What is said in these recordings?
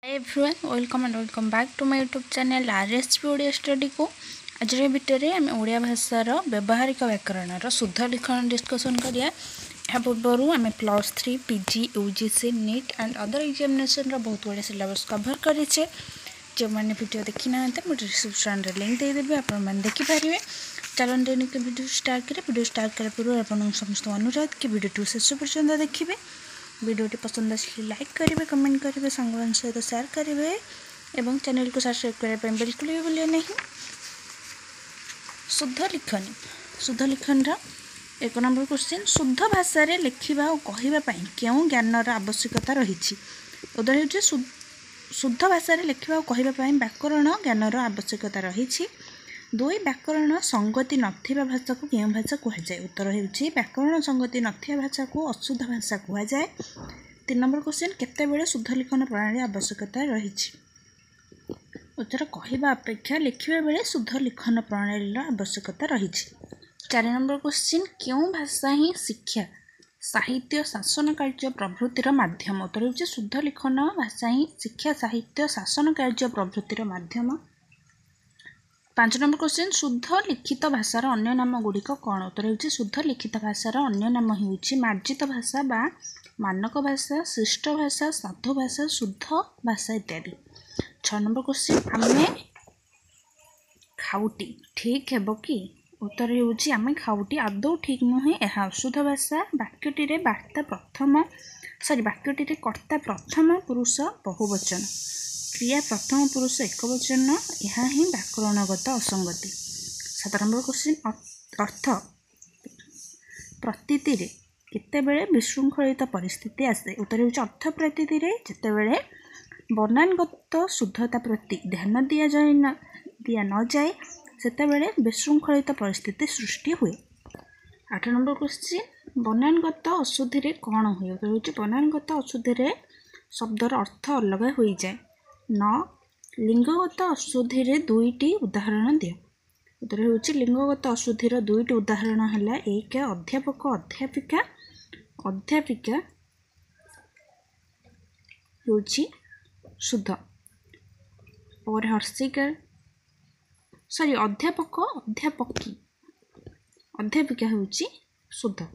Hi everyone, welcome and welcome back to my YouTube channel RSP Odia study को। आज भितर आम ओडिया भाषार व्यवहारिक व्याकरण शुद्ध लिखन डिस्कसन करिया। पूर्व आम +3 PG UGC neat and other examination बहुत गुड़े सिलेबस कवर करेचे। जो मैंने वीडियो देखी ना मुझे डिस्क्रिप्शन रे लिंक देदेवी आपने देखिपारे। चलते वीडियो स्टार्ट करें। वीडियो स्टार्ट करा पूर्व आप समस्त अनुरोध कि वीडियो शेष पर्यंत देखिए। वीडियोटी पसंद आसिले लाइक करेंगे, कमेंट करेंगे, सांग सहित शेयर करेंगे और चैनल को सब्सक्राइब करने बिल्कुल भी भूलिए नहीं। शुद्ध लिखन एक नंबर क्वेश्चन, शुद्ध भाषा रे लिखा और कहवाई क्यों ज्ञानर आवश्यकता रही। उदर हो शुद्ध भाषा रे लिखा और कहवाई व्याकरण ज्ञानर आवश्यकता रही। 2 व्याकरण संगति नथिबा भाषा को केउं भाषा कहुए। उत्तर होउछि व्याकरण संगति नथिबा भाषा को अशुद्ध भाषा कहुए। 3 नंबर क्वेश्चन, केते बेले शुद्ध लिखन प्रणाली आवश्यकता रही। उत्तर कहवा अपेक्षा लिखिबा बेले शुद्ध लिखन प्रणाली आवश्यकता रही। 4 नंबर क्वेश्चन, केउं भाषा ही शिक्षा साहित्य शासन कार्य प्रभृतिर माध्यम। उत्तर होउछि शुद्ध लिखन भाषा ही शिक्षा साहित्य शासन कार्य प्रभृतिर माध्यम। 5 नंबर क्वेश्चन, शुद्ध लिखित भाषार अन्य नाम गुड़िक कौन। उत्तर होउछि शुद्ध लिखित भाषार अन्य नाम होउछि मार्जित भाषा बा मानक भाषा, शिष्ट भाषा, साधु भाषा, शुद्ध भाषा इत्यादि। 6 नंबर क्वेश्चन, आमे खाउटी ठीक हेबो कि। उत्तर होउछि आमे खाउटी आदौ ठीक नुहे। यह अशुद्ध भाषा। वाक्यटी रे वाक्यटी रे कर्ता प्रथम पुरुष बहुवचन, क्रिया प्रथम पुरुष एकवचन, यह ही व्याकरणगत असंगति। 7 नंबर क्वेश्चन, अर्थ प्रतीति रे केतेबेले विशृंखलित परिस्थिति आसे। उत्तर होउछि अर्थ प्रतीति रे जेतेबेले वर्णनगत शुद्धता प्रति ध्यान दिया न जाए सेतेबेले विशृंखलित परिस्थिति सृष्टि हुए। 8 नंबर क्वेश्चन, वर्णनगत अशुद्धि रे कौन हुए। उत्तर होउछि वर्णनगत अशुद्धि रे शब्दर अर्थ अलग हो जाए। 9 लिंगगत अशुद्धि रे 2टी उदाहरण दियो। उत्तर होउछि लिंगगत अशुद्धिर 2टी उदाहरण है। 1 अध्यापक अध्यापिका, अध्यापिका होउछि शुद्ध और हर्षिका अध्यापक अध्यापकी, अध्यापिका होउछि शुद्ध।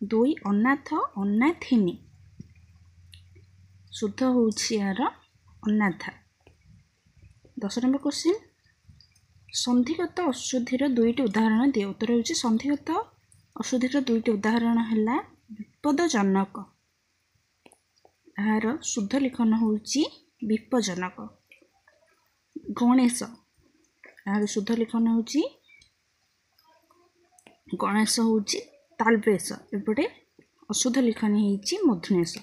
2 अनाथ अनाथिनी, शुद्ध होउछि यार अनाथा। 10 नंबर क्वेश्चन, संधिगत अशुद्धिर 2टी उदाहरण दिए। उत्तर होउछि संधिगत अशुद्धिर 2टी उदाहरण है विपदजनक, यार शुद्ध लिखन होउछि विपज्जनक। गणेश, यार शुद्ध लिखन होउछि गणेश होउछि तालवेश, एपटे अशुद्ध लिखन होइछि मधुनेश।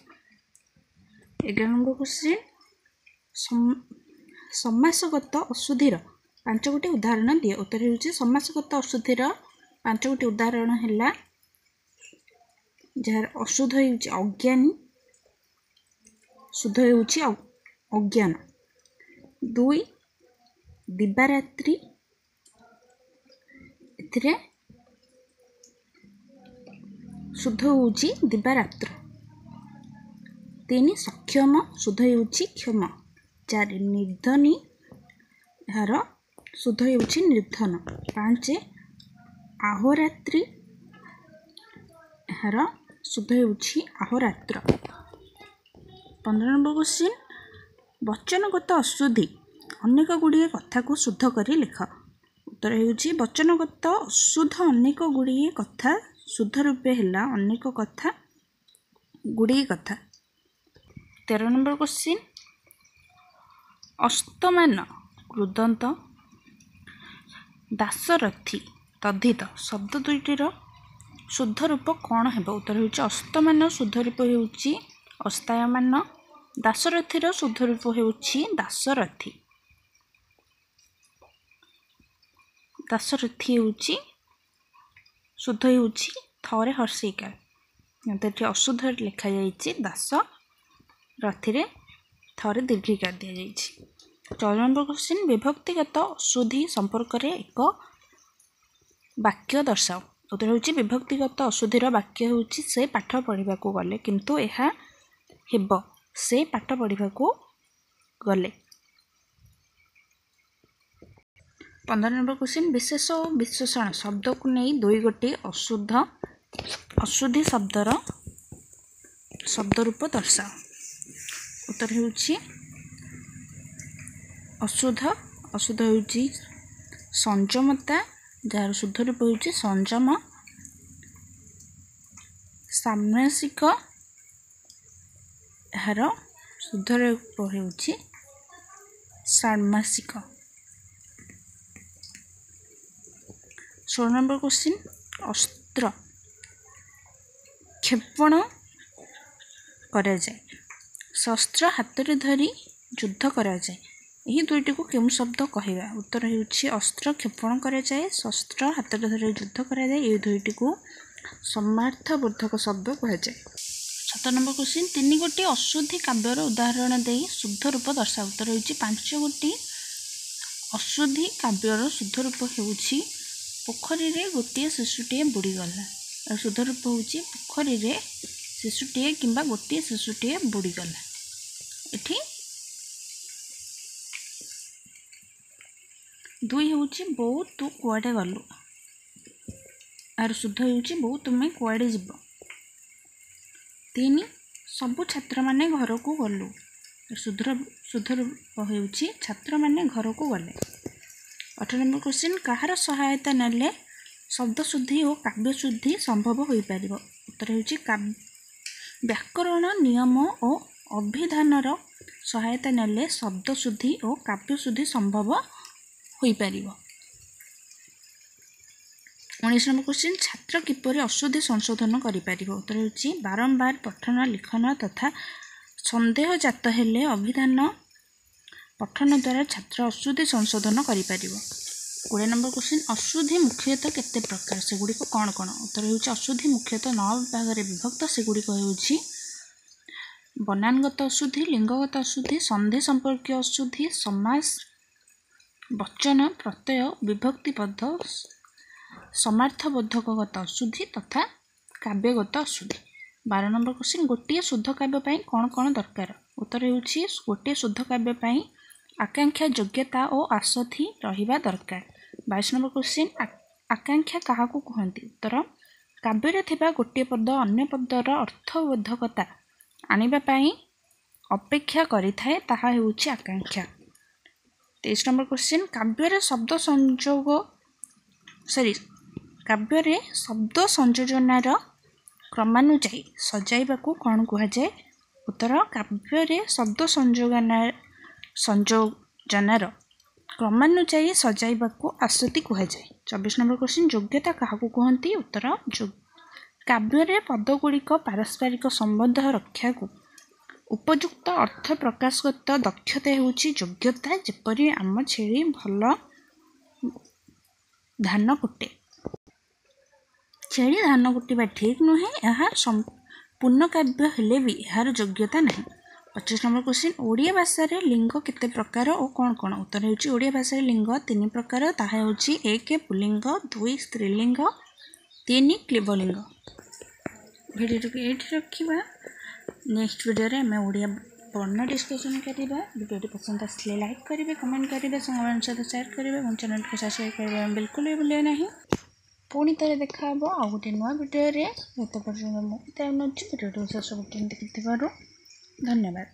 11 नंबर क्वेश्चन, समासगत अशुद्धिर 5 गोटी उदाहरण दिए। उत्तर होउछि समासगत अशुद्धिर 5 गोटी उदाहरण है जार अशुद्ध होउछि अज्ञानी, शुद्ध होउछि अज्ञान। 2 दिवारात्रि, एथिरे शुद्ध होउछि दिवारात्र। 3 सक्षम, शुद्ध होउछि क्षम। 4 निर्धनी, यार शुद्ध होउछि निर्धन। 5 अहोरात्रि, यार शुद्ध होउछि अहोरात्र। 15 नंबर क्वेश्चन, वचनगत अशुद्धि अनेक गुड़िए कथा को शुद्ध करी लिख। उत्तर होउछि वचनगत अशुद्ध अनेक गुड़िए कथा, शुद्ध रूपे हैला अनेक कथा गुड़िए कथा। 13 नंबर क्वेश्चन, अस्तमान कृदंत दासरथी तद्धित शब्द 2टीर शुद्ध रूप कौन है। उत्तर होउछि अस्तमान शुद्ध रूप होउछि अस्तायमान, दासरथीर शुद्ध रूप होउछि दासरथी। दासरथी होउछि शुद्ध होउछि थरे हर्षिका, एते अशुद्ध लिखा जाइछि दास रथी रे थरे दीर्घिकार दिया जाइछि। 14 नंबर क्वेश्चन, विभक्तिगत अशुद्धि संपर्क रे एक वाक्य दर्शाओ। उत्तर होउछि विभक्तिगत अशुद्धिर वाक्य होउछि से पाठ पढ़िबा को गले किंतु एहा हेबो से पाठ पढ़िबा को गले। 15 नंबर क्वेश्चन विशेष और विशेषण शब्द को नहीं दुई गोटी अशुद्धि शब्द रूप दर्शाओ। उत्तर होउछि अशुद्ध होउछि संयमता जार शुद्ध रूप होउछि संयम। सामनासिक यार शुद्ध रूप होउछि षाण्मासिक। 16 नंबर क्वेश्चन अस्त्र क्षेपण करा जाए शस्त्र हाथ रे धरी युद्ध करा जाए यही दुईटी को केउं शब्द कहवा। उत्तर होउछि अस्त्र क्षेपण करा जाए शस्त्र हाथ रे धरी युद्ध करा जाए यही दुईटी को समार्थबोधक शब्द कहा जाए। 7 नंबर क्वेश्चन 3 गोटी अशुद्धि काव्यर उदाहरण दे शुद्ध रूप दर्शा। उत्तर होउछि 5 गोटी अशुद्धि काव्यर शुद्ध रूप होउछि पोखरी रे गोटे शिशुटे बुड़ीगला। शुद्ध रूप होउछि पोखरी रे शिशुटे किंबा गोटे शिशुटे बुड़ीगला। एठी 2 होउछि बो तू कुआडे गलु आर शुद्ध होउछि बो तुमे कुआडे जिवो। 3 सबु छात्र माने घर को गलु शुद्ध रूप होउछि छात्र माने घर को गले। 18 नंबर क्वेश्चन कहार सहायता नेले शब्द शुद्धि और काव्य शुद्धि संभव हो पारिबो। उत्तर होउछि व्याकरण नियम और अभिधानर सहायता नेले शब्द शुद्धि और काव्य शुद्धि संभव हो पारिबो। 19 नंबर क्वेश्चन छात्र किपरि अशुद्धि संशोधन करि पारिबो। उत्तर होउछि बारंबार पठन लिखन तथा संदेह जात हेले अभिधान पठन द्वारा छात्र अशुद्धि संशोधन करि पारिबो। 20 नंबर क्वेश्चन अशुद्धि मुख्यतः केते प्रकार सेगुडी को कौन कौन। उत्तर होउछि अशुद्धि मुख्यतः 9 विभाग रे विभक्त सेगुडी को होउछि बनानगत अशुद्धि लिंगगत अशुद्धि संधि संपर्कीय अशुद्धि समास वचन प्रत्यय विभक्तिबद्ध समार्थबोधकगत अशुद्धि तथा काव्यगत अशुद्धि। 12 नंबर क्वेश्चन गोटे शुद्ध काव्य पई कौन कौन दरकार। उत्तर होउछि गोटे शुद्ध काव्य पई आकांक्षा योग्यता और आसथि रहिबा दरकार। 22 नंबर क्वेश्चन आकांक्षा काहाकू कहंती। उत्तर काव्य रे थिबा गोटे पद अन्य पदर अर्थबोधकता आनिबा पई अपेक्षा करि थाए ताहा हेउछि आकांक्षा। 23 नंबर क्वेश्चन काव्य रे शब्द संयोजनार क्रमानुଯାୟୀ सजाइबाकू कौन कहा जाए। उत्तर काव्य रे शब्द संयोजनार क्रमानुଯାୟୀ सजाइबाकू आसुति कहा जाए। 24 नंबर क्वेश्चन योग्यता काहाकू कहंती। उत्तर काव्य रे पदगुड़िक पारस्परिक संबंध रक्षा को उपयुक्त अर्थ प्रकाशगत दक्षता हेउछि योग्यता। जेपरि आम छेड़ी भल धान कुटे छेड़ी धान कुटिबा ठीक नुहे यह पूर्ण काव्य हेले भी यार योग्यता नहीं। 25 नंबर क्वेश्चन ओडिया भाषा रे लिंग केते प्रकार और कौन कौन। उत्तर होउछि ओडिया भाषा रे लिंग 3 प्रकार ताहा होउछि 1 पुल्लिंग 2 स्त्रीलिंग 3 क्लीबलिंग। वीडियो को एठी रखिबा नेक्स्ट वीडियो रे मैं ओडिया वर्ण डिस्कशन करिबा। वीडियो पसंद आसले लाइक करिवे कमेंट करिवे संगमान सहित शेयर करिवे mon चैनल को सब्सक्राइब करिवे बिल्कुल भी भूलिए नहीं। पुणी थे देखा आ गोटे नुआ वीडियो रे। ये पर्यटन मुझे वीडियो शेष देखि धन्यवाद।